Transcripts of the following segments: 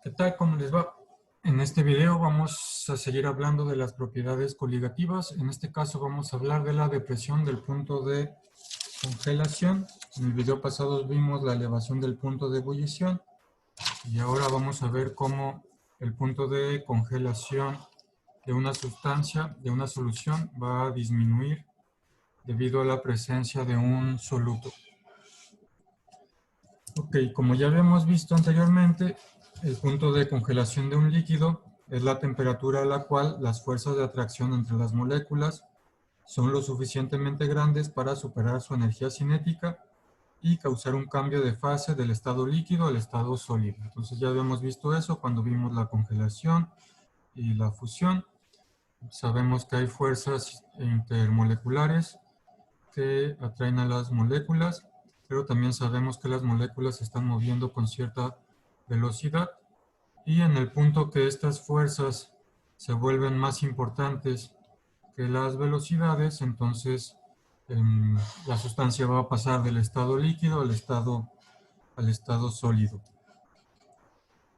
¿Qué tal? ¿Cómo les va? En este video vamos a seguir hablando de las propiedades coligativas. En este caso vamos a hablar de la depresión del punto de congelación. En el video pasado vimos la elevación del punto de ebullición y ahora vamos a ver cómo el punto de congelación de una sustancia, de una solución, va a disminuir debido a la presencia de un soluto. Ok, como ya habíamos visto anteriormente, el punto de congelación de un líquido es la temperatura a la cual las fuerzas de atracción entre las moléculas son lo suficientemente grandes para superar su energía cinética y causar un cambio de fase del estado líquido al estado sólido. Entonces ya habíamos visto eso cuando vimos la congelación y la fusión. Sabemos que hay fuerzas intermoleculares que atraen a las moléculas, pero también sabemos que las moléculas se están moviendo con cierta velocidad y en el punto que estas fuerzas se vuelven más importantes que las velocidades, entonces la sustancia va a pasar del estado líquido al estado sólido.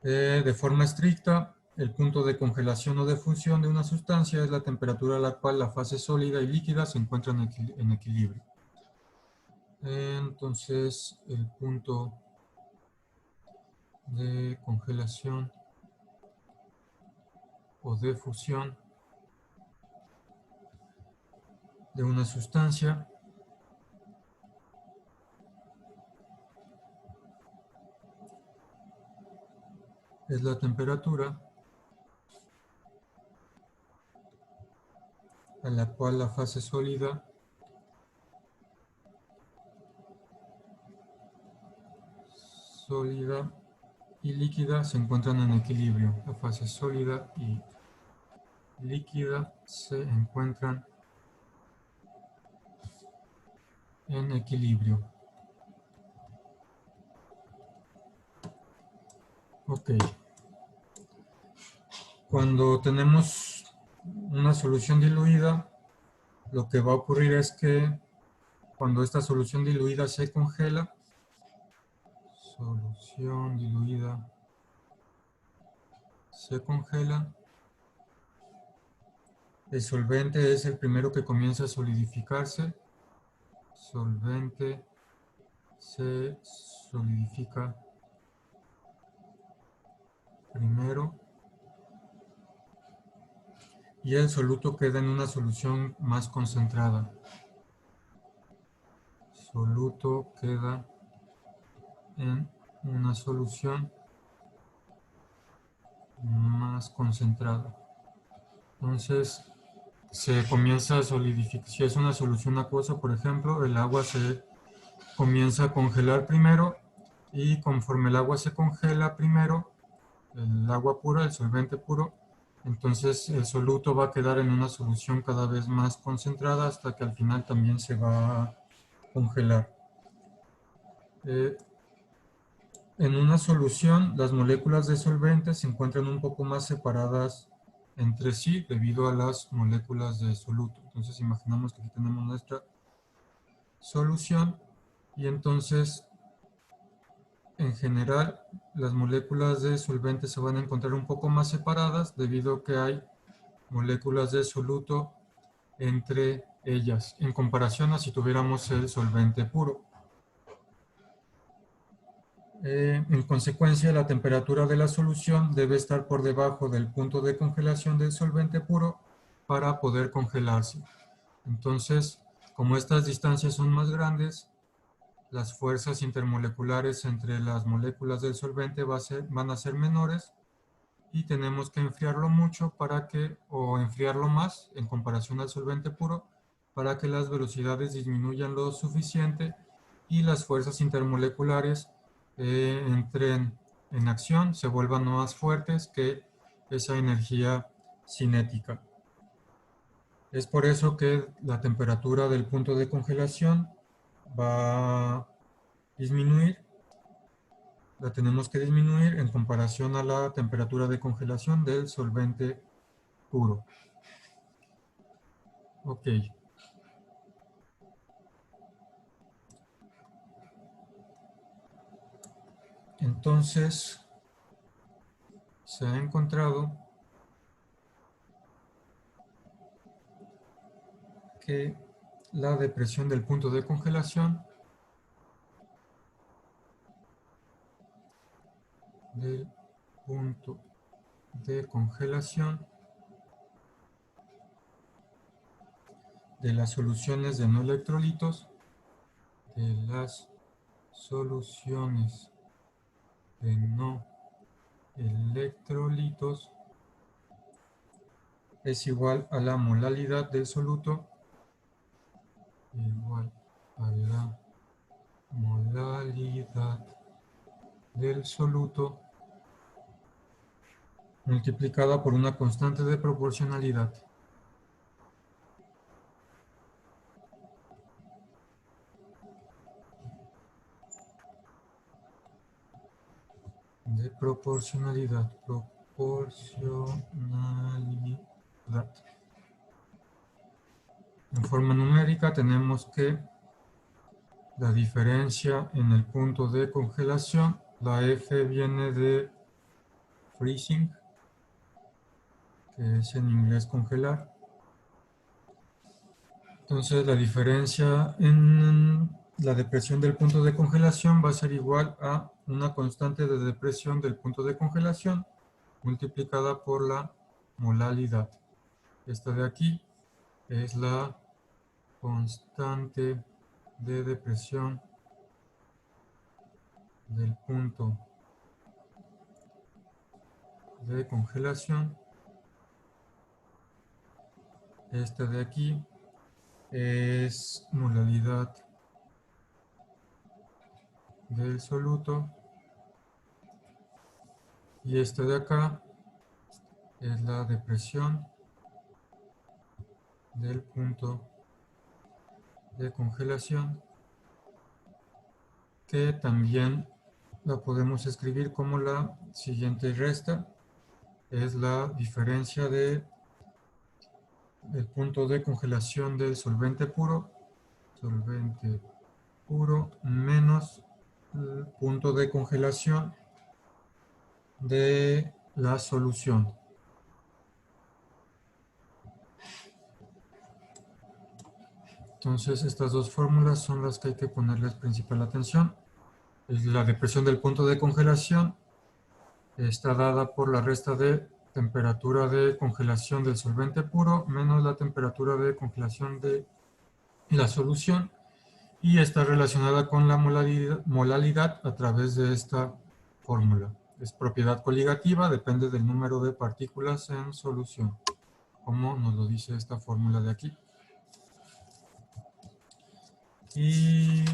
De forma estricta, el punto de congelación o de fusión de una sustancia es la temperatura a la cual la fase sólida y líquida se encuentran en equilibrio. Entonces, el punto de congelación o de fusión de una sustancia es la temperatura a la cual la fase sólida y líquida se encuentran en equilibrio. La fase sólida y líquida se encuentran en equilibrio. Ok. Cuando tenemos una solución diluida, lo que va a ocurrir es que cuando esta solución diluida se congela, solución diluida se congela, el solvente es el primero que comienza a solidificarse, solvente se solidifica primero y el soluto queda en una solución más concentrada. Soluto queda en una solución más concentrada. Entonces se comienza a solidificar. Si es una solución acuosa, por ejemplo, el agua se comienza a congelar primero y conforme el agua se congela primero, el agua pura, el solvente puro, entonces el soluto va a quedar en una solución cada vez más concentrada hasta que al final también se va a congelar. En una solución, las moléculas de solvente se encuentran un poco más separadas entre sí debido a las moléculas de soluto. Entonces imaginamos que aquí tenemos nuestra solución y entonces en general las moléculas de solvente se van a encontrar un poco más separadas debido a que hay moléculas de soluto entre ellas en comparación a si tuviéramos el solvente puro. En consecuencia, la temperatura de la solución debe estar por debajo del punto de congelación del solvente puro para poder congelarse. Entonces, como estas distancias son más grandes, las fuerzas intermoleculares entre las moléculas del solvente van a ser menores y tenemos que enfriarlo mucho o enfriarlo más en comparación al solvente puro para que las velocidades disminuyan lo suficiente y las fuerzas intermoleculares entren en acción, se vuelvan más fuertes que esa energía cinética. Es por eso que la temperatura del punto de congelación va a disminuir, la tenemos que disminuir en comparación a la temperatura de congelación del solvente puro. Ok. Entonces, se ha encontrado que la depresión del punto de congelación de las soluciones de no electrolitos, es igual a la molalidad del soluto multiplicada por una constante de proporcionalidad. En forma numérica tenemos que la diferencia en el punto de congelación, la F viene de freezing, que es en inglés congelar. Entonces la diferencia en la depresión del punto de congelación va a ser igual a una constante de depresión del punto de congelación multiplicada por la molalidad. Esta de aquí es la constante de depresión del punto de congelación. Esta de aquí es molalidad del soluto. Y esta de acá es la depresión del punto de congelación, que también la podemos escribir como la siguiente resta. Es la diferencia de el punto de congelación del solvente puro menos el punto de congelación de la solución. Entonces estas dos fórmulas son las que hay que ponerles principal atención. La depresión del punto de congelación está dada por la resta de temperatura de congelación del solvente puro menos la temperatura de congelación de la solución, y está relacionada con la molalidad a través de esta fórmula. Es propiedad coligativa, depende del número de partículas en solución, como nos lo dice esta fórmula de aquí. Y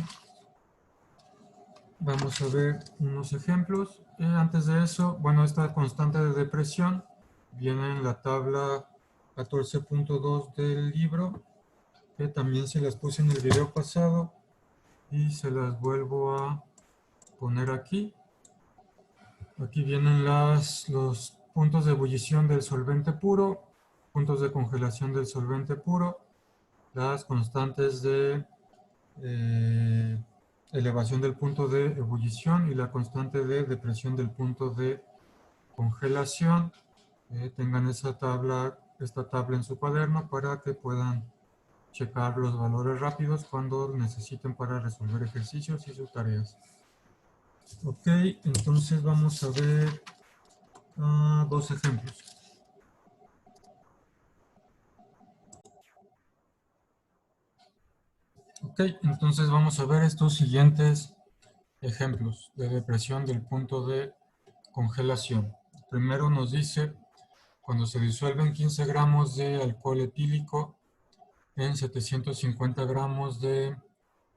vamos a ver unos ejemplos. Antes de eso, bueno, esta constante de depresión viene en la tabla 14.2 del libro, que también se las puse en el video pasado y se las vuelvo a poner aquí. Aquí vienen los puntos de ebullición del solvente puro, puntos de congelación del solvente puro, las constantes de elevación del punto de ebullición y la constante de depresión del punto de congelación. Tengan esta tabla en su cuaderno para que puedan checar los valores rápidos cuando necesiten para resolver ejercicios y sus tareas. Ok, entonces vamos a ver dos ejemplos. Ok, entonces vamos a ver estos siguientes ejemplos de depresión del punto de congelación. Primero nos dice, cuando se disuelven 15 gramos de alcohol etílico en 750 gramos de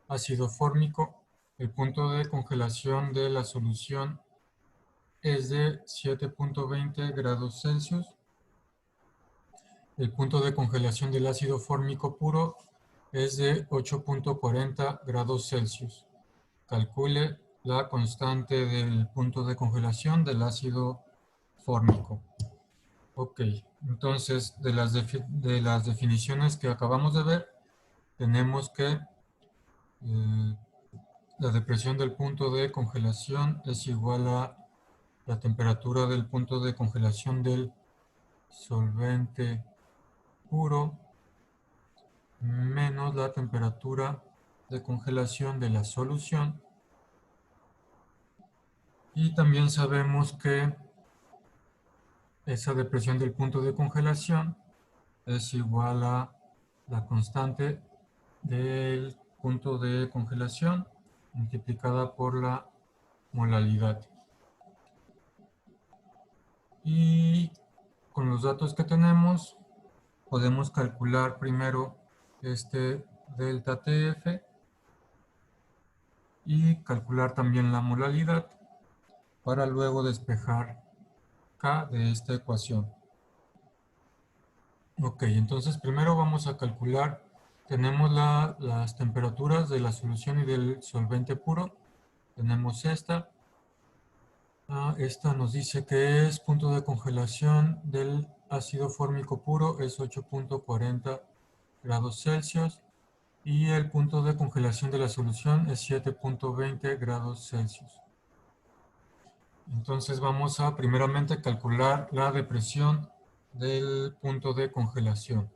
ácido fórmico, el punto de congelación de la solución es de 7.20 grados Celsius. El punto de congelación del ácido fórmico puro es de 8.40 grados Celsius. Calcule la constante del punto de congelación del ácido fórmico. Ok, entonces de las definiciones que acabamos de ver, tenemos que la depresión del punto de congelación es igual a la temperatura del punto de congelación del solvente puro menos la temperatura de congelación de la solución. Y también sabemos que esa depresión del punto de congelación es igual a la constante del punto de congelación multiplicada por la molalidad. Y con los datos que tenemos, podemos calcular primero este delta TF y calcular también la molalidad para luego despejar K de esta ecuación. Ok, entonces primero vamos a calcular, tenemos las temperaturas de la solución y del solvente puro. Tenemos esta. Esta nos dice que es punto de congelación del ácido fórmico puro, es 8.40 grados Celsius. Y el punto de congelación de la solución es 7.20 grados Celsius. Entonces vamos a primeramente calcular la depresión del punto de congelación.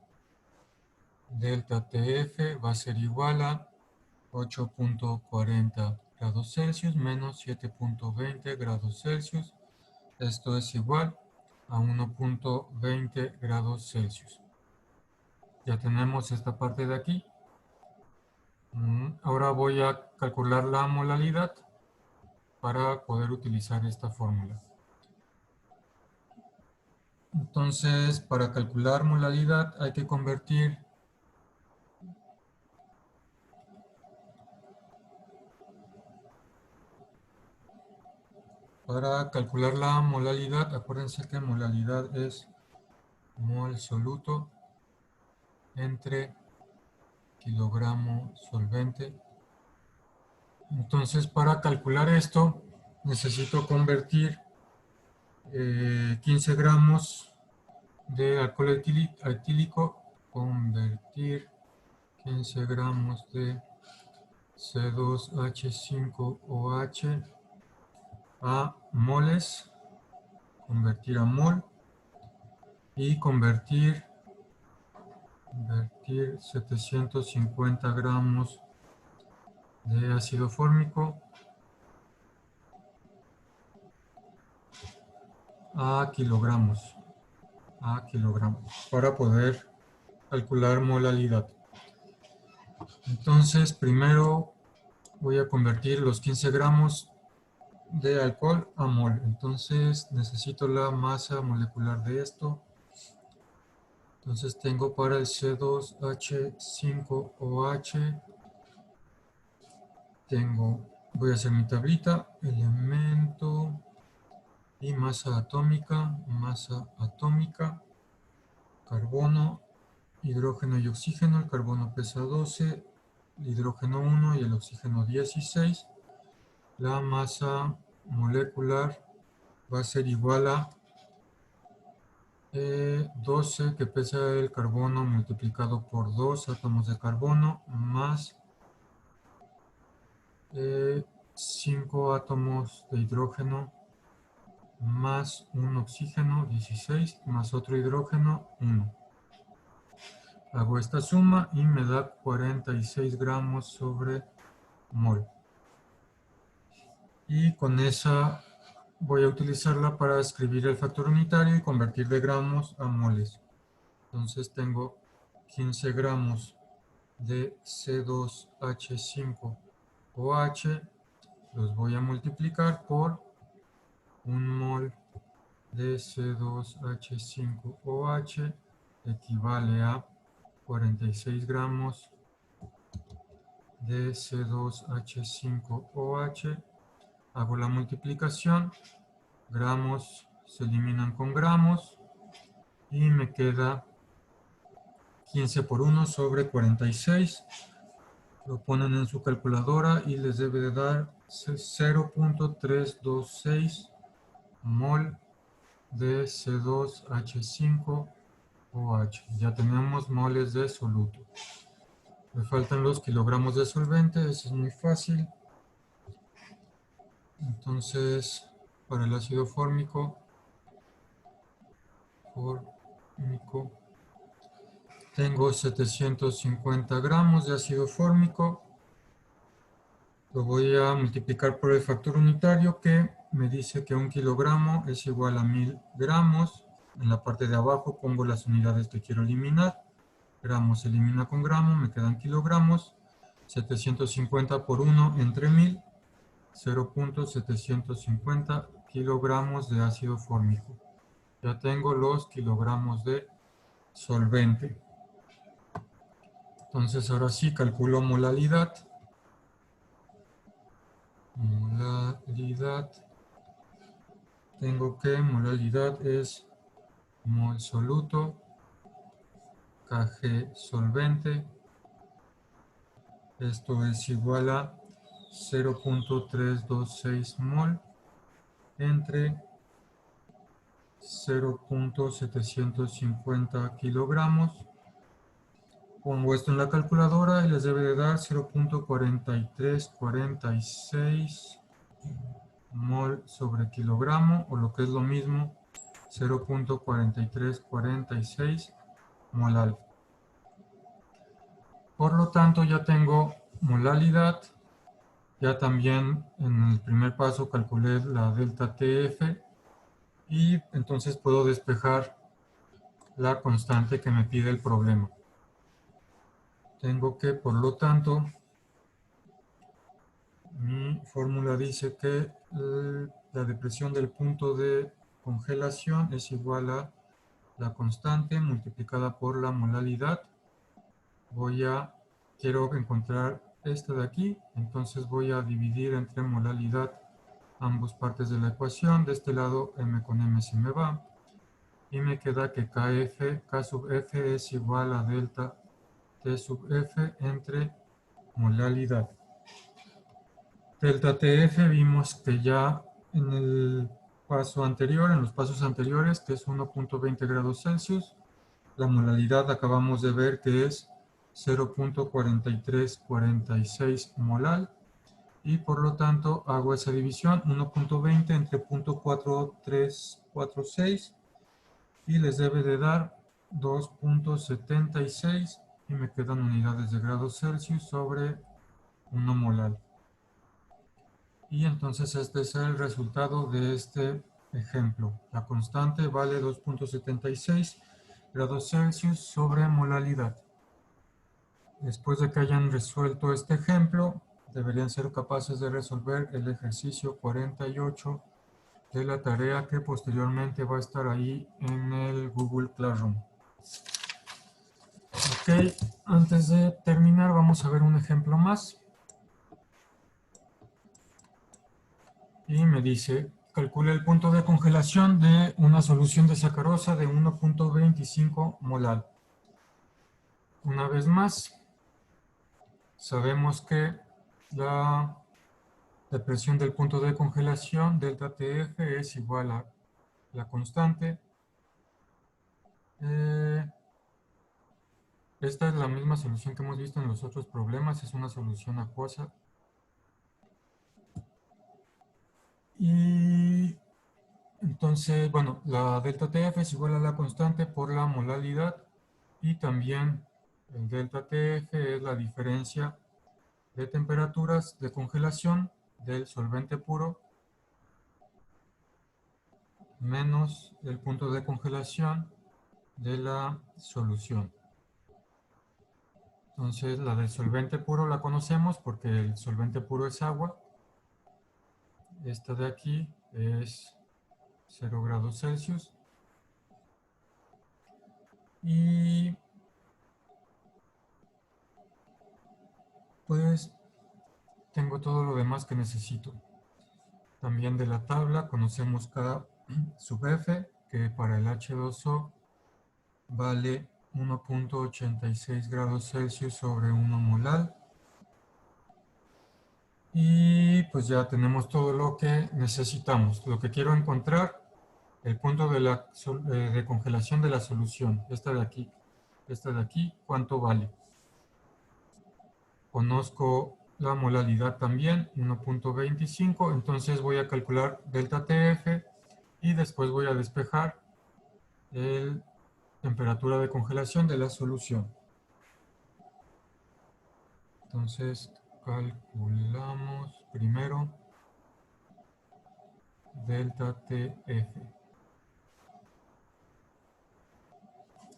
Delta TF va a ser igual a 8.40 grados Celsius menos 7.20 grados Celsius. Esto es igual a 1.20 grados Celsius. Ya tenemos esta parte de aquí. Ahora voy a calcular la molalidad para poder utilizar esta fórmula. Entonces, para calcular molalidad hay que convertir la molalidad, acuérdense que molalidad es mol soluto entre kilogramo solvente. Entonces, para calcular esto, necesito convertir 15 gramos de alcohol etílico, convertir 15 gramos de C2H5OH a moles, convertir a mol y convertir 750 gramos de ácido fórmico a kilogramos para poder calcular molalidad. Entonces, primero voy a convertir los 15 gramos de alcohol a mol. Entonces, necesito la masa molecular de esto. Entonces, tengo para el C2H5OH, voy a hacer mi tablita, elemento y masa atómica, carbono, hidrógeno y oxígeno. El carbono pesa 12, el hidrógeno 1 y el oxígeno 16. La masa molecular va a ser igual a 12 que pesa el carbono multiplicado por 2 átomos de carbono más 5 átomos de hidrógeno más un oxígeno 16 más otro hidrógeno 1. Hago esta suma y me da 46 gramos sobre mol. Y con esa voy a utilizarla para escribir el factor unitario y convertir de gramos a moles. Entonces tengo 15 gramos de C2H5OH, los voy a multiplicar por un mol de C2H5OH, equivale a 46 gramos de C2H5OH. Hago la multiplicación, gramos se eliminan con gramos y me queda 15 por 1 sobre 46. Lo ponen en su calculadora y les debe de dar 0.326 mol de C2H5OH. Ya tenemos moles de soluto. Me faltan los kilogramos de solvente, eso es muy fácil. Entonces, para el ácido fórmico. Tengo 750 gramos de ácido fórmico. Lo voy a multiplicar por el factor unitario que me dice que 1 kilogramo es igual a 1000 gramos. En la parte de abajo pongo las unidades que quiero eliminar. Gramos se elimina con gramo, me quedan kilogramos. 750 por 1 entre 1000, 0.750 kilogramos de ácido fórmico. Ya tengo los kilogramos de solvente. Entonces ahora sí calculo molalidad. Molalidad. Tengo que molalidad es mol soluto, Kg solvente. Esto es igual a 0.326 mol entre 0.750 kilogramos. Pongo esto en la calculadora y les debe de dar 0.4346 mol sobre kilogramo, o lo que es lo mismo, 0.4346 molal. Por lo tanto, ya tengo molalidad. Ya también en el primer paso calculé la delta TF y entonces puedo despejar la constante que me pide el problema. Tengo que, por lo tanto, mi fórmula dice que la depresión del punto de congelación es igual a la constante multiplicada por la molalidad. Quiero encontrar esta de aquí, entonces voy a dividir entre molalidad ambas partes de la ecuación. De este lado m con m se me va y me queda que K sub f es igual a delta T sub f entre molalidad. Delta TF vimos que ya en el paso anterior, en los pasos anteriores, que es 1.20 grados Celsius, la molalidad acabamos de ver que es 0.4346 molal y por lo tanto hago esa división 1.20 entre 0.4346 y les debe de dar 2.76 y me quedan unidades de grados Celsius sobre 1 molal. Y entonces este es el resultado de este ejemplo. La constante vale 2.76 grados Celsius sobre molalidad. Después de que hayan resuelto este ejemplo, deberían ser capaces de resolver el ejercicio 48 de la tarea que posteriormente va a estar ahí en el Google Classroom. Ok, antes de terminar vamos a ver un ejemplo más. Y me dice, calcula el punto de congelación de una solución de sacarosa de 1.25 molar. Una vez más, sabemos que la depresión del punto de congelación, delta TF, es igual a la constante. Esta es la misma solución que hemos visto en los otros problemas, es una solución acuosa. Y entonces, bueno, la delta TF es igual a la constante por la molalidad y también el delta TF es la diferencia de temperaturas de congelación del solvente puro menos el punto de congelación de la solución. Entonces, la del solvente puro la conocemos porque el solvente puro es agua. Esta de aquí es 0 grados Celsius. Y pues tengo todo lo demás que necesito. También de la tabla conocemos K sub F, que para el H2O vale 1.86 grados Celsius sobre 1 molar. Y pues ya tenemos todo lo que necesitamos. Lo que quiero encontrar, el punto de congelación de la solución. Esta de aquí, ¿cuánto vale? Conozco la molalidad también, 1.25. Entonces voy a calcular delta TF y después voy a despejar la temperatura de congelación de la solución. Entonces calculamos primero delta TF.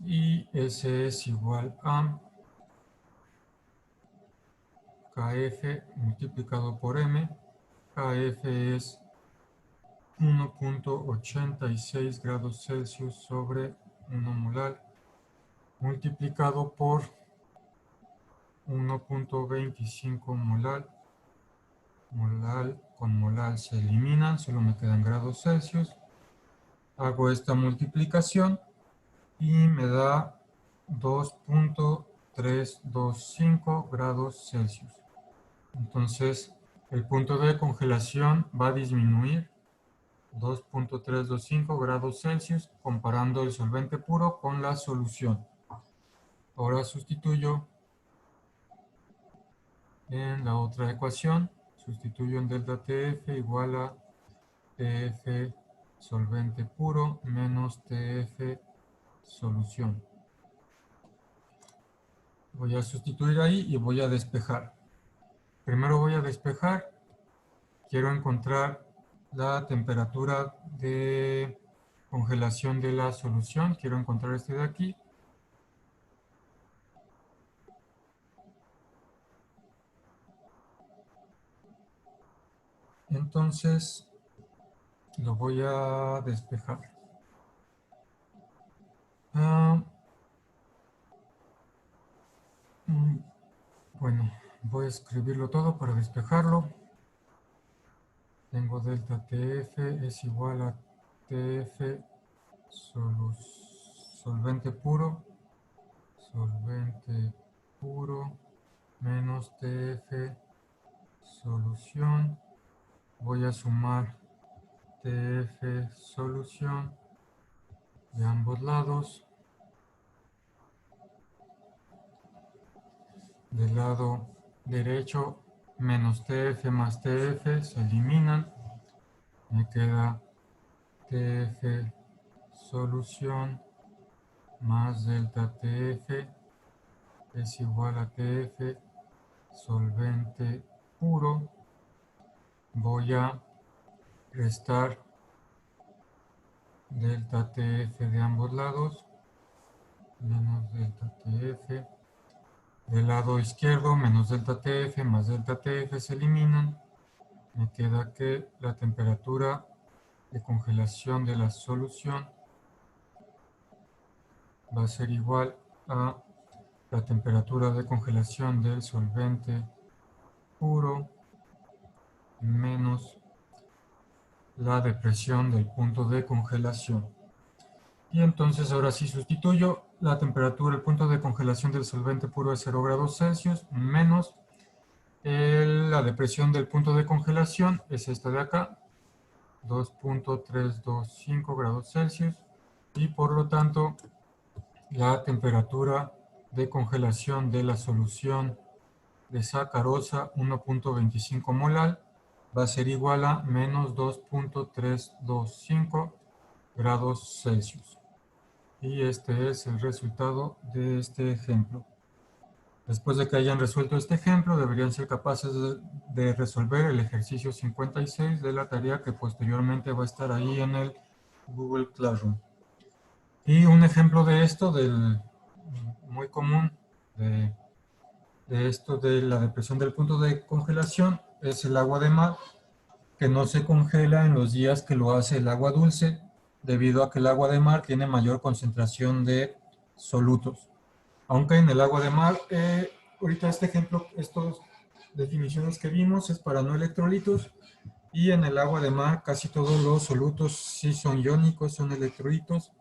Y ese es igual a KF multiplicado por M. KF es 1.86 grados Celsius sobre 1 molar multiplicado por 1.25 molar. Molar con molar se eliminan, solo me quedan grados Celsius. Hago esta multiplicación y me da 2.325 grados Celsius. Entonces, el punto de congelación va a disminuir 2.325 grados Celsius comparando el solvente puro con la solución. Ahora sustituyo en la otra ecuación, sustituyo en delta TF igual a TF solvente puro menos TF solución. Voy a sustituir ahí y voy a despejar. Primero voy a despejar. Quiero encontrar la temperatura de congelación de la solución. Quiero encontrar este de aquí. Entonces lo voy a despejar. Bueno, voy a escribirlo todo para despejarlo. Tengo delta TF es igual a TF solvente puro menos TF solución. Voy a sumar TF solución de ambos lados. Del lado derecho, menos TF más TF se eliminan. Me queda TF solución más delta TF es igual a TF solvente puro. Voy a restar delta TF de ambos lados, menos delta TF. Del lado izquierdo, menos delta TF más delta TF se eliminan. Me queda que la temperatura de congelación de la solución va a ser igual a la temperatura de congelación del solvente puro menos la depresión del punto de congelación. Y entonces ahora sí sustituyo la temperatura, el punto de congelación del solvente puro es 0 grados Celsius menos la depresión del punto de congelación es esta de acá, 2.325 grados Celsius, y por lo tanto la temperatura de congelación de la solución de sacarosa 1.25 molar va a ser igual a menos 2.325 grados Celsius. Y este es el resultado de este ejemplo. Después de que hayan resuelto este ejemplo, deberían ser capaces de resolver el ejercicio 56 de la tarea que posteriormente va a estar ahí en el Google Classroom. Y un ejemplo de esto, muy común, de esto de la depresión del punto de congelación, es el agua de mar, que no se congela en los días que lo hace el agua dulce, debido a que el agua de mar tiene mayor concentración de solutos. Aunque en el agua de mar, ahorita este ejemplo, estas definiciones que vimos es para no electrolitos, y en el agua de mar casi todos los solutos sí son iónicos, son electrolitos,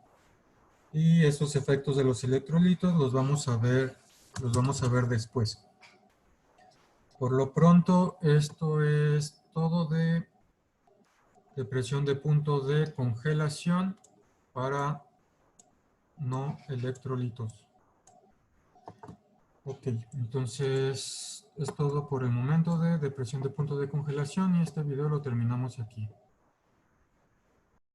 y esos efectos de los electrolitos los vamos a ver después. Por lo pronto, esto es todo de depresión de punto de congelación para no electrolitos. Ok, entonces es todo por el momento de depresión de punto de congelación y este video lo terminamos aquí.